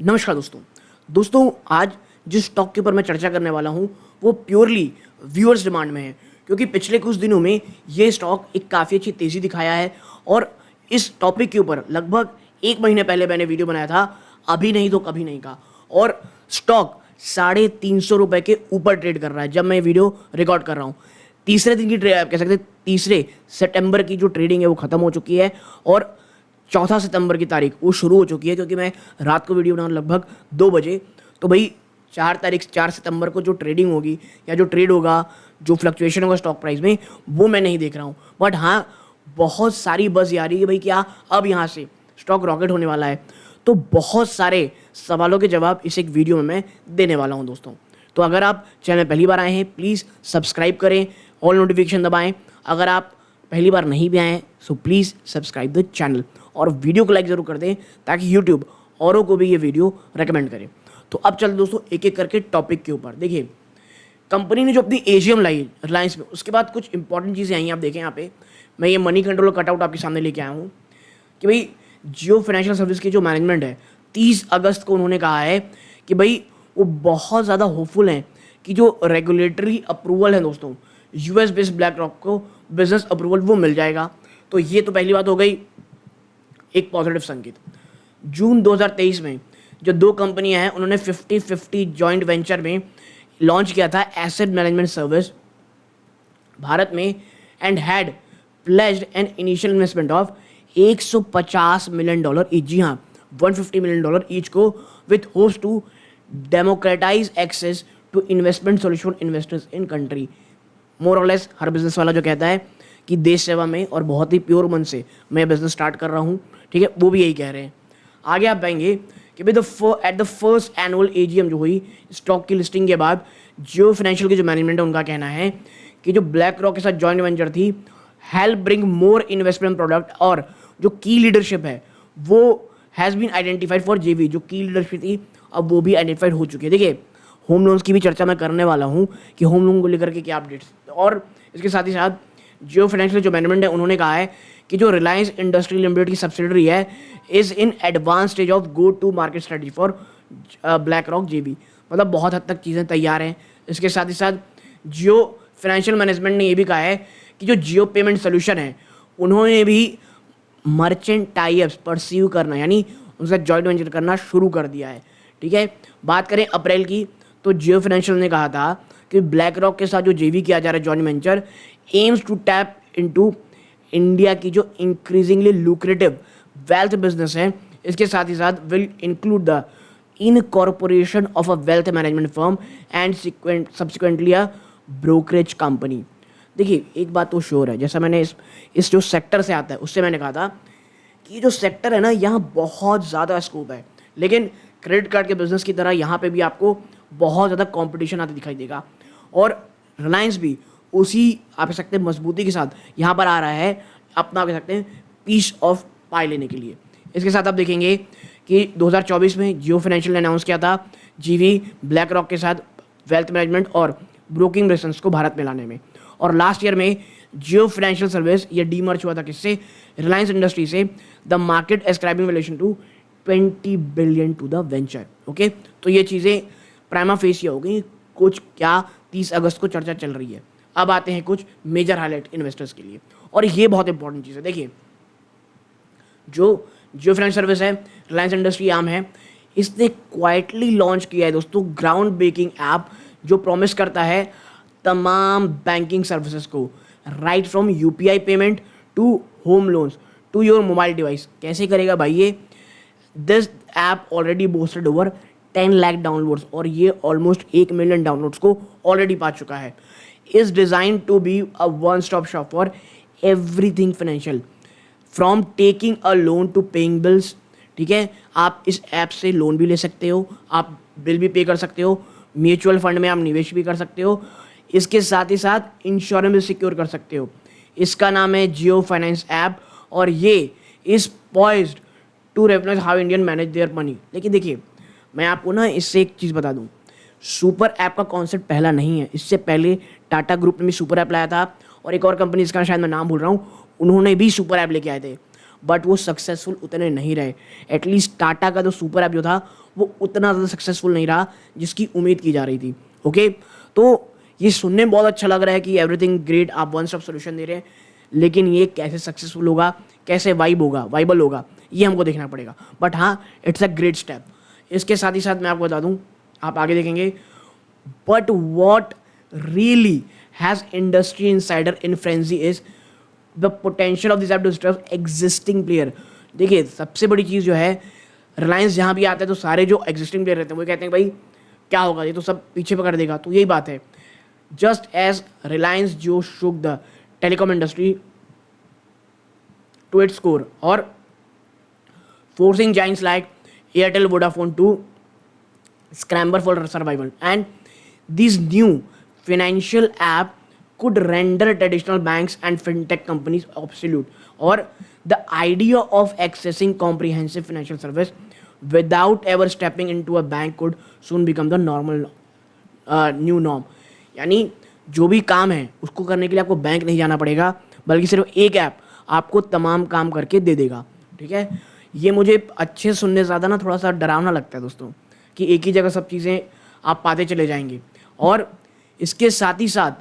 नमस्कार दोस्तों आज जिस स्टॉक के ऊपर मैं चर्चा करने वाला हूं वो प्योरली व्यूअर्स डिमांड में है, क्योंकि पिछले कुछ दिनों में ये स्टॉक एक काफ़ी अच्छी तेज़ी दिखाया है। और इस टॉपिक के ऊपर लगभग एक महीने पहले मैंने वीडियो बनाया था, अभी नहीं तो कभी नहीं का। और स्टॉक 350 रुपये के ऊपर ट्रेड कर रहा है जब मैं वीडियो रिकॉर्ड कर रहा हूँ। तीसरे दिन की ट्रेड आप कह सकते हैं, 3 सितंबर की जो ट्रेडिंग है वो ख़त्म हो चुकी है और 4 सितंबर की तारीख वो शुरू हो चुकी है, क्योंकि मैं रात को वीडियो बनाऊँ लगभग 2 बजे। तो भाई 4 सितंबर को जो ट्रेडिंग होगी या जो ट्रेड होगा, जो फ्लक्चुएशन होगा स्टॉक प्राइस में, वो मैं नहीं देख रहा हूँ। बट हाँ, बहुत सारी बज़ आ रही है भाई क्या अब यहाँ से स्टॉक रॉकेट होने वाला है। तो बहुत सारे सवालों के जवाब इस एक वीडियो में मैं देने वाला हूँ दोस्तों। तो अगर आप चैनल पहली बार आए हैं प्लीज़ सब्सक्राइब करें, ऑल नोटिफिकेशन दबाएं। अगर आप पहली बार नहीं भी आए हैं so please subscribe the channel और वीडियो को लाइक ज़रूर कर दें ताकि यूट्यूब औरों को भी ये वीडियो रेकमेंड करे। तो अब चल दोस्तों एक एक करके टॉपिक के ऊपर। देखिए, कंपनी ने जो अपनी एजीएम लाई रिलायंस में, उसके बाद कुछ इंपॉर्टेंट चीज़ें आई हैं। आप देखें यहाँ पे मैं ये मनी कंट्रोल कटआउट आपके सामने लेके आया हूँ कि भाई जियो फाइनेंशियल सर्विस की जो मैनेजमेंट है 30 अगस्त को उन्होंने कहा है कि भाई वो बहुत ज़्यादा होपफुल हैं कि जो रेगुलेटरी अप्रूवल है दोस्तों, यूएस बेस्ड ब्लैक रॉक को बिजनेस अप्रूवल वो मिल जाएगा। तो ये तो पहली बात हो गई, एक पॉजिटिव संकेत। जून 2023 में जो दो कंपनियां हैं उन्होंने 50-50 जॉइंट वेंचर में लॉन्च किया था एसेट मैनेजमेंट सर्विस भारत में and had pledged an initial investment of $150 million each. जी हाँ, $150 मिलियन ईच को with hopes to democratize access to investment solution investors in country. More और लेस हर बिजनेस वाला जो कहता है कि देश सेवा में और बहुत ही प्योर मन से मैं बिजनेस स्टार्ट कर रहा हूँ, ठीक है, वो भी यही कह रहे हैं। आगे आप पाएंगे कि भाई at the first annual AGM जो हुई स्टॉक की लिस्टिंग के बाद, जियो फाइनेंशियल की जो मैनेजमेंट है उनका कहना है कि जो ब्लैक रॉक के साथ जॉइंट वेंचर थी help bring more investment product, और जो की लीडरशिप है वो हैज़ बीन आइडेंटिफाइड फॉर जेवी। जो की लीडरशिप थी अब वो भी आइडेंटिफाइड हो चुकी है। देखिए, होम लोन्स की भी चर्चा मैं करने वाला हूँ कि होम लोन को लेकर के क्या अपडेट्स। और इसके साथ ही साथ जियो फाइनेंशियल जो मैनेजमेंट है उन्होंने कहा है कि जो रिलायंस इंडस्ट्री लिमिटेड की सब्सिडरी है is in advance stage of go to market strategy for BlackRock JB. मतलब बहुत हद तक चीज़ें तैयार हैं। इसके साथ ही साथ जियो फाइनेंशियल मैनेजमेंट ने ये भी कहा है कि जो जियो पेमेंट सोल्यूशन है उन्होंने भी मर्चेंट टाइप्स परसीव करना, यानी उनसे जॉइंट वेंचर करना शुरू कर दिया है। ठीक है, बात करें अप्रैल की तो जियो फाइनेंशियल ने कहा था कि ब्लैक रॉक के साथ जो जेवी किया जा रहा है joint venture aims to tap into India की जो इंक्रीजिंगली लुक्रेटिव वेल्थ बिजनेस है। इसके साथ ही साथ will include the incorporation of a wealth management firm and subsequently a brokerage company. देखिए, एक बात तो श्योर है, जैसा मैंने इस जो सेक्टर से आता है उससे मैंने कहा था कि जो सेक्टर है ना यहाँ बहुत ज़्यादा स्कोप है, लेकिन क्रेडिट कार्ड के बिजनेस की तरह यहाँ पे भी आपको बहुत ज़्यादा कंपटीशन आते दिखाई देगा। और रिलायंस भी उसी आप कह सकते हैं मजबूती के साथ यहाँ पर आ रहा है अपना कह सकते हैं पीस ऑफ पाई लेने के लिए। इसके साथ आप देखेंगे कि 2024 में जियो फाइनेंशियल ने अनाउंस किया था जीवी ब्लैक रॉक के साथ वेल्थ मैनेजमेंट और ब्रोकिंग बिजनेस को भारत में लाने में। और लास्ट ईयर में जियो फाइनेंशियल सर्विस ये डीमर्ज हुआ था किससे, रिलायंस इंडस्ट्री से। The market ascribing relation to 20 billion to the venture. Okay, तो ये चीज़ें प्राइमा फेसिया हो गई कुछ क्या 30 अगस्त को चर्चा चल रही है। अब आते हैं कुछ मेजर हाईलाइट इन्वेस्टर्स के लिए, और ये बहुत इंपॉर्टेंट चीज़ है। देखिए, जो जियो फाइनेंस सर्विस है, रिलायंस इंडस्ट्री आर्म है, इसने क्वाइटली लॉन्च किया है दोस्तों ग्राउंड ब्रेकिंग ऐप जो प्रॉमिस करता है तमाम बैंकिंग सर्विसेज को, right from UPI payment to home loans to your mobile device. कैसे करेगा भाई ये? This app already boasted over 10 lakh downloads, और ये ऑलमोस्ट 1 मिलियन डाउनलोड्स को ऑलरेडी पा चुका है। Is design to be a one stop shop for everything financial, from taking a loan to paying bills. ठीक है, आप इस ऐप से लोन भी ले सकते हो, आप बिल भी पे कर सकते हो, म्यूचुअल फंड में आप निवेश भी कर सकते हो, इसके साथ ही साथ इंश्योरेंस भी सिक्योर कर सकते हो। इसका नाम है जियो फाइनेंस ऐप, और ये is poised to revenues how Indian manage their money. लेकिन देखिए, मैं आपको ना इससे एक चीज़ बता दूं, सुपर ऐप का कॉन्सेप्ट पहला नहीं है। इससे पहले टाटा ग्रुप ने भी सुपर ऐप लाया था, और एक और कंपनी इसका शायद मैं नाम भूल रहा हूँ, उन्होंने भी सुपर ऐप लेके आए थे। बट वो सक्सेसफुल उतने नहीं रहे। एटलीस्ट टाटा का जो सुपर ऐप जो था वो उतना ज़्यादा सक्सेसफुल नहीं रहा जिसकी उम्मीद की जा रही थी। ओके, तो ये सुनने में बहुत अच्छा लग रहा है कि एवरीथिंग ग्रेट, आप वन स्टॉप सोल्यूशन दे रहे हैं, लेकिन ये कैसे सक्सेसफुल होगा, कैसे वाइबल होगा, ये हमको देखना पड़ेगा। बट हाँ, इट्स अ ग्रेट स्टेप। इसके साथ ही साथ मैं आपको बता दूं, आप आगे देखेंगे, but what really has industry insider in frenzy is the potential of this app to disturb existing player. देखिए, सबसे बड़ी चीज़ जो है, रिलायंस जहाँ भी आता है तो सारे जो एग्जिस्टिंग प्लेयर रहते हैं वो कहते हैं भाई क्या होगा, ये तो सब पीछे पकड़ देगा। तो यही बात है, जस्ट एज रिलायंस जो shook the telecom industry to its core और forcing giants like Airtel, Vodafone to scramble for survival. And this new financial app could render traditional banks and fintech companies obsolete. Or the idea of accessing comprehensive financial service without ever stepping into a bank could soon become the new norm. यानी जो भी काम है उसको करने के लिए आपको बैंक नहीं जाना पड़ेगा, बल्कि सिर्फ एक ऐप आपको तमाम काम करके दे देगा। ठीक है, ये मुझे अच्छे सुनने ज़्यादा ना थोड़ा सा डरावना लगता है दोस्तों, कि एक ही जगह सब चीज़ें आप पाते चले जाएंगे। और इसके साथ ही साथ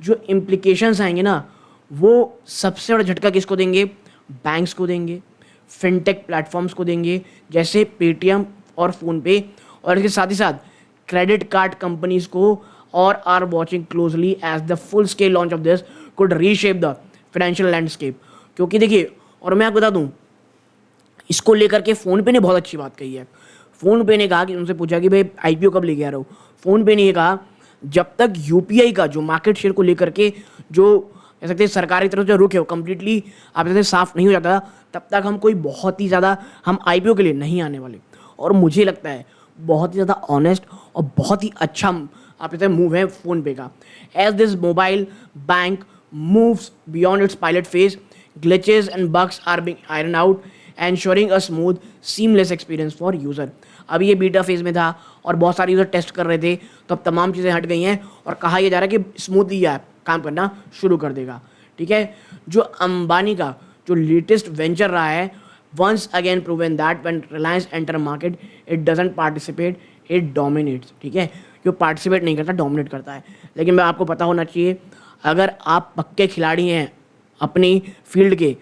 जो इम्प्लीकेशंस आएंगे ना, वो सबसे बड़ा झटका किसको देंगे? बैंक्स को देंगे, फिनटेक प्लेटफॉर्म्स को देंगे जैसे पेटीएम और फ़ोनपे, और इसके साथ ही साथ क्रेडिट कार्ड कंपनीज को, और are watching closely as the full scale launch of this could reshape the financial landscape. क्योंकि देखिए, और मैं आपको बता दूं, इसको लेकर के फ़ोनपे ने बहुत अच्छी बात कही है। फ़ोनपे ने कहा कि उनसे पूछा कि भाई आईपीओ कब लेके आ रहे हो, फ़ोनपे ने ये कहा जब तक यूपीआई का जो मार्केट शेयर को लेकर के जो कह सकते हैं सरकारी तरफ जो रुख है वो कम्प्लीटली आप जैसे साफ नहीं हो जाता, तब तक हम कोई बहुत ही ज़्यादा हम आईपीओ के लिए नहीं आने वाले। और मुझे लगता है बहुत ही ज़्यादा ऑनेस्ट और बहुत ही अच्छा आप कहते हैं मूव है फ़ोनपे का। As this mobile bank moves beyond its pilot phase, glitches and bugs are being iron out, ensuring a smooth seamless experience for user। अभी ये बीटा फेज में था और बहुत सारे यूज़र टेस्ट कर रहे थे, तो अब तमाम चीज़ें हट गई हैं और कहा यह जा रहा है कि स्मूथली ये ऐप काम करना शुरू कर देगा। ठीक है, जो अंबानी का जो लेटेस्ट वेंचर रहा है, once again proven that when Reliance enter market it doesn't participate, it dominates. ठीक है, जो पार्टिसिपेट नहीं करता डोमिनेट करता है। लेकिन मैं आपको पता होना चाहिए, अगर आप पक्के खिलाड़ी हैं अपनी फील्ड के,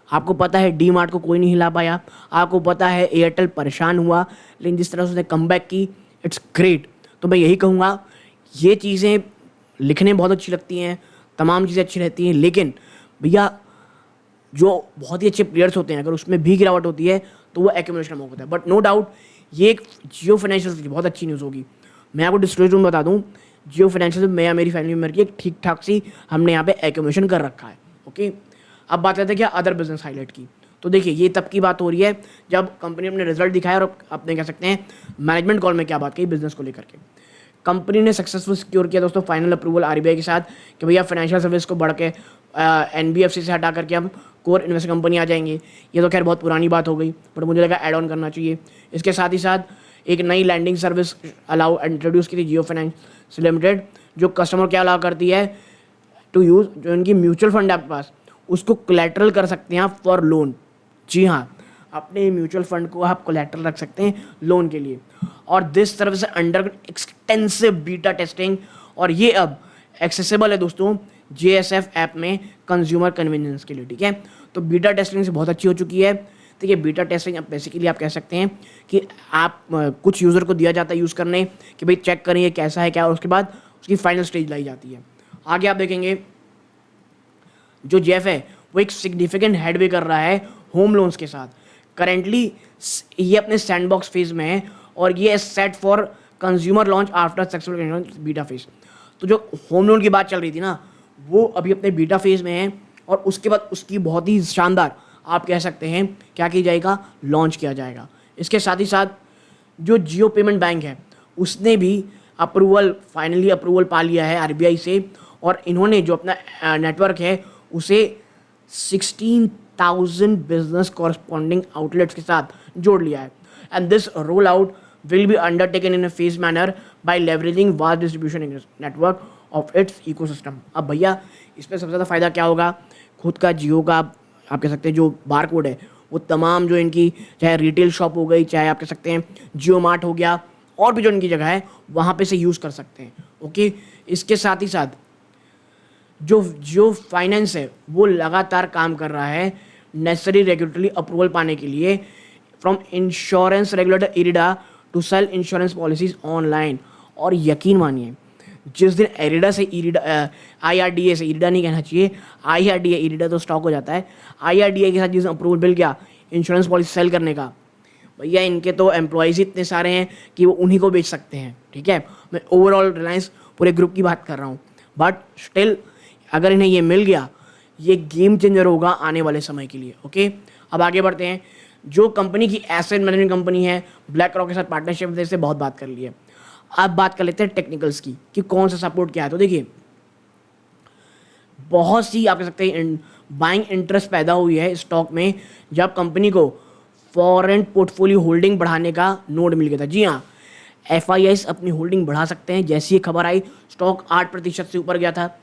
आपको पता है डी मार्ट को कोई नहीं हिला पाया, आपको पता है एयरटेल परेशान हुआ, लेकिन जिस तरह से उसने कमबैक की, इट्स ग्रेट। तो मैं यही कहूँगा, ये चीज़ें लिखने बहुत अच्छी लगती हैं, तमाम चीज़ें अच्छी रहती हैं, लेकिन भैया जो बहुत ही अच्छे प्लेयर्स होते हैं अगर उसमें भी गिरावट होती है तो वो एक्यूमुलेशन अमाउंट होता है। बट नो डाउट ये एक जियो फाइनेंशियल की बहुत अच्छी न्यूज़ होगी। मैं आपको डिस्क्लोजर में बता दूँ, जियो फाइनेंशियल में मैं मेरी फैमिली मेम्बर की एक ठीक ठाक सी हमने यहाँ पे एक्यूमुलेशन कर रखा है। ओके, अब बात करते हैं क्या अदर बिजनेस हाईलाइट की। तो देखिए, ये तब की बात हो रही है जब कंपनी अपने रिजल्ट दिखाया और अपने कह सकते हैं मैनेजमेंट कॉल में क्या बात कही बिजनेस को लेकर के। कंपनी ने सक्सेसफुल सिक्योर किया दोस्तों फाइनल अप्रूवल आरबीआई के साथ कि भैया फाइनेंशियल सर्विस को बढ़ के एनबीएफसी से हटा करके हम कोर इन्वेस्टमेंट कंपनी आ जाएंगे। ये तो खैर बहुत पुरानी बात हो गई, बट मुझे लगा ऐड ऑन करना चाहिए। इसके साथ ही साथ एक नई लैंडिंग सर्विस अलाउ इंट्रोड्यूस की थी जियो फाइनेंस लिमिटेड, जो कस्टमर क्या अलाउ करती है टू यूज़, जो इनकी म्यूचुअल फंड आपके पास उसको कोलैटरल कर सकते हैं आप फॉर लोन। जी हाँ, अपने म्यूचुअल फंड को आप कोलैटरल रख सकते हैं लोन के लिए। और this service under extensive beta testing, और ये अब एक्सेसिबल है दोस्तों JSF ऐप में कंज्यूमर कन्वीनियंस के लिए। ठीक है, तो बीटा टेस्टिंग से बहुत अच्छी हो चुकी है। तो ये बीटा टेस्टिंग अब बेसिकली आप कह सकते हैं कि आप कुछ यूज़र को दिया जाता है यूज़ करने कि भाई चेक करें ये कैसा है क्या, और उसके बाद उसकी फाइनल स्टेज लाई जाती है। आगे आप देखेंगे जो जेफ है वो एक सिग्निफिकेंट हेडवे कर रहा है होम लोन्स के साथ। करेंटली ये अपने सैंडबॉक्स फेज में है और ये set for consumer launch after successful beta phase. तो जो होम लोन की बात चल रही थी ना, वो अभी अपने बीटा फेज में है, और उसके बाद उसकी बहुत ही शानदार आप कह सकते हैं क्या किया जाएगा, लॉन्च किया जाएगा। इसके साथ ही साथ जो जियो पेमेंट बैंक है उसने भी फाइनली अप्रूवल पा लिया है आरबीआई से, और इन्होंने जो अपना नेटवर्क है उसे 16,000 बिजनेस कॉरस्पॉन्डिंग आउटलेट्स के साथ जोड़ लिया है। And this roll out will be undertaken in a phase manner by leveraging vast distribution network of its ecosystem. अब भैया इसमें सबसे ज़्यादा फायदा क्या होगा, खुद का जियो का आप कह सकते हैं जो बार कोड है वो तमाम जो इनकी चाहे रिटेल शॉप हो गई, चाहे आप कह सकते हैं जियो मार्ट हो गया, और भी जो इनकी जगह है वहाँ पे से यूज़ कर सकते हैं। ओके, इसके साथ ही साथ जो जो फाइनेंस है वो लगातार काम कर रहा है नेसेसरी रेगुलेटरी अप्रूवल पाने के लिए from insurance regulator IRDA to sell insurance policies online. और यकीन मानिए, जिस दिन एरिडा से इरिडा, IRDA से इरिडा नहीं कहना चाहिए, IRDA, इरिडा तो स्टॉक हो जाता है, IRDA के साथ जिस अप्रूवल मिल गया इंश्योरेंस पॉलिसी सेल करने का, भैया इनके तो एम्प्लॉयज़ इतने सारे हैं कि वो उन्हीं को बेच सकते हैं। ठीक है, मैं ओवरऑल रिलायंस पूरे ग्रुप की बात कर रहा हूँ, बट स्टिल अगर इन्हें ये मिल गया, ये गेम चेंजर होगा आने वाले समय के लिए। ओके, अब आगे बढ़ते हैं। जो कंपनी की एसेट मैनेजमेंट कंपनी है ब्लैक रॉक के साथ पार्टनरशिप से बहुत बात कर ली है। अब बात कर लेते हैं टेक्निकल्स की कि कौन सा सपोर्ट क्या है। तो देखिए, बहुत सी आप कह सकते हैं बाइंग इंटरेस्ट पैदा हुई है स्टॉक में जब कंपनी को फॉरेन पोर्टफोलियो होल्डिंग बढ़ाने का नोड मिल गया था। जी हाँ, FIIs अपनी होल्डिंग बढ़ा सकते हैं। जैसी ये खबर आई, स्टॉक 8% से ऊपर गया था।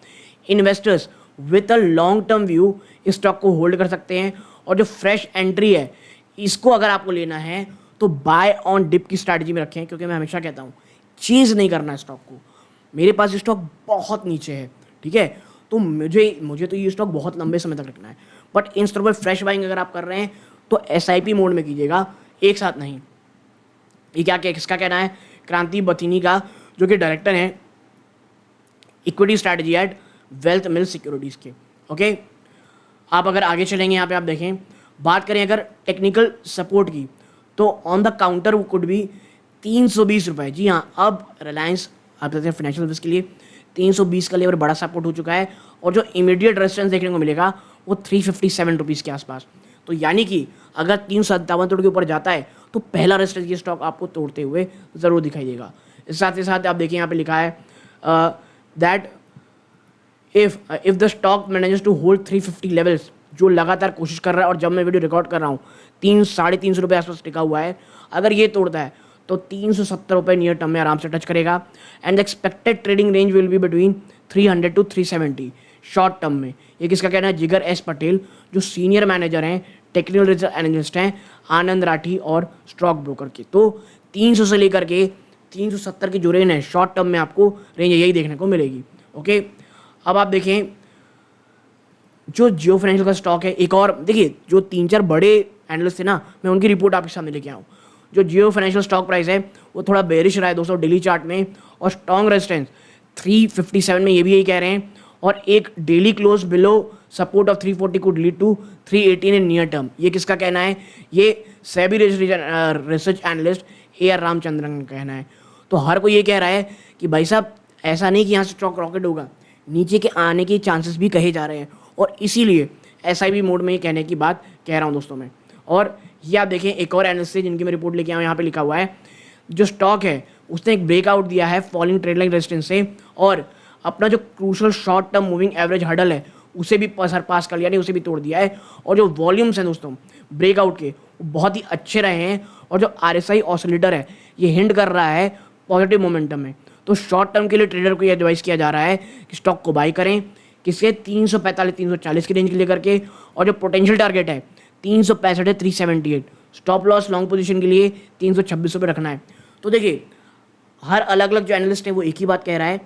Investors with a long term view इस स्टॉक को होल्ड कर सकते हैं। और जो फ्रेश एंट्री है, इसको अगर आपको लेना है तो बाय ऑन डिप की स्ट्रैटेजी में रखें, क्योंकि मैं हमेशा कहता हूँ चीज़ नहीं करना है स्टॉक को। मेरे पास ये स्टॉक बहुत नीचे है, ठीक है, तो मुझे तो ये स्टॉक बहुत लंबे समय तक रखना है। बट इन स्टॉक पर फ्रेश बाइंग अगर आप कर रहे हैं तो SIP मोड में कीजिएगा, एक साथ नहीं। ये क्या किसका कहना है? क्रांति बथिनी का, जो कि डायरेक्टर हैं equity strategy at wealth mill securities के। ओके, आप अगर आगे चलेंगे, यहाँ पे आप देखें, बात करें अगर टेक्निकल सपोर्ट की, तो ऑन द काउंटर वो कुड भी 320 रुपये। जी हाँ, अब रिलायंस आप कहते हैं फाइनेंशियल सर्विस के लिए 320 का लेवल बड़ा सपोर्ट हो चुका है। और जो इमीडिएट रेजिस्टेंस देखने को मिलेगा वो 357 रुपीज़ के आसपास। तो यानी कि अगर 357 के ऊपर जाता है तो पहला रेजिस्टेंस ये स्टॉक आपको तोड़ते हुए ज़रूर दिखाई देगा। इस साथ ही साथ आप देखिए, यहाँ पे लिखा है that if the stock manages to hold 350 levels, जो लगातार कोशिश कर रहा है और जब मैं वीडियो रिकॉर्ड कर रहा हूँ 300-350 रुपये आसपास टिका हुआ है, अगर ये तोड़ता है तो 370 रुपये नियर टर्म में आराम से टच करेगा। And the expected trading range will be between 300 to 370 short term में। ये किसका कहना है? जिगर एस पटेल, जो सीनियर मैनेजर हैं, टेक्निकल रिसर्च एनालिस्ट हैं आनंद राठी और स्टॉक ब्रोकर के। तो 300 से लेकर के 370 की जो रेंज है शॉर्ट टर्म में आपको रेंज यही देखने को मिलेगी। ओके, अब आप देखें जो जियो फाइनेंशियल का स्टॉक है, एक और देखिए, जो 3-4 बड़े एनालिस्ट थे ना, मैं उनकी रिपोर्ट आपके सामने लेके आऊँ। जो जियो फाइनेंशियल स्टॉक प्राइस है वो थोड़ा बेरिश रहा है दोस्तों डेली चार्ट में, और स्ट्रॉन्ग रेजिस्टेंस 357 में, ये भी यही कह रहे हैं। और एक daily close below support of 340 could lead to 318 in near term. ये किसका कहना है? ये SEBI research analyst AR Ramachandran का कहना है। तो हर कोई ये कह रहा है कि भाई साहब ऐसा नहीं कि यहाँ से स्टॉक रॉकेट होगा, नीचे के आने के चांसेस भी कहे जा रहे हैं, और इसीलिए SIP मोड में ये कहने की बात कह रहा हूँ दोस्तों मैं। और ये आप देखें, एक और एनालिस्ट जिनकी मैं रिपोर्ट लेके आया हूँ, यहाँ पे लिखा हुआ है जो स्टॉक है उसने एक ब्रेकआउट दिया है फॉलिंग ट्रेड लाइन रेजिस्टेंस से, और अपना जो crucial short term moving average hurdle है उसे भी सरपास कर लिया, नहीं उसे भी तोड़ दिया है। और जो वॉल्यूम्स हैं दोस्तों ब्रेकआउट के, वो बहुत ही अच्छे रहे हैं। और जो RSI ऑसिलेटर है ये हिंट कर रहा है पॉजिटिव मोमेंटम में। तो शॉर्ट टर्म के लिए ट्रेडर को ये एडवाइस किया जा रहा है कि स्टॉक को बाई करें, किसके 345-340 की रेंज के लेकर के। और जो पोटेंशियल टारगेट है 365 है 378। स्टॉप लॉस लॉन्ग पोजीशन के लिए 326 रुपये रखना है। तो देखिए, हर अलग अलग जो एनालिस्ट है वो एक ही बात कह रहा है,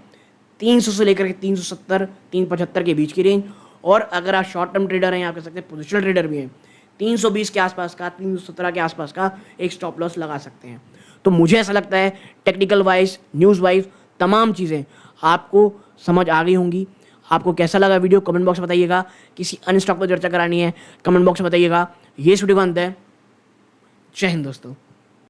300 से लेकर के 370 375 के बीच की रेंज। और अगर आप शॉर्ट टर्म ट्रेडर हैं, आप कह सकते हैं पोजिशनल ट्रेडर भी हैं, 320 के आसपास का, 317 के आसपास का एक स्टॉप लॉस लगा सकते हैं। तो मुझे ऐसा लगता है टेक्निकल वाइज, न्यूज़ वाइज तमाम चीज़ें आपको समझ आ गई होंगी। आपको कैसा लगा वीडियो कमेंट बॉक्स में बताइएगा। किसी अन्य स्टॉक पर चर्चा करानी है कमेंट बॉक्स में बताइएगा। ये वीडियो का अंत है। जय हिंद दोस्तों।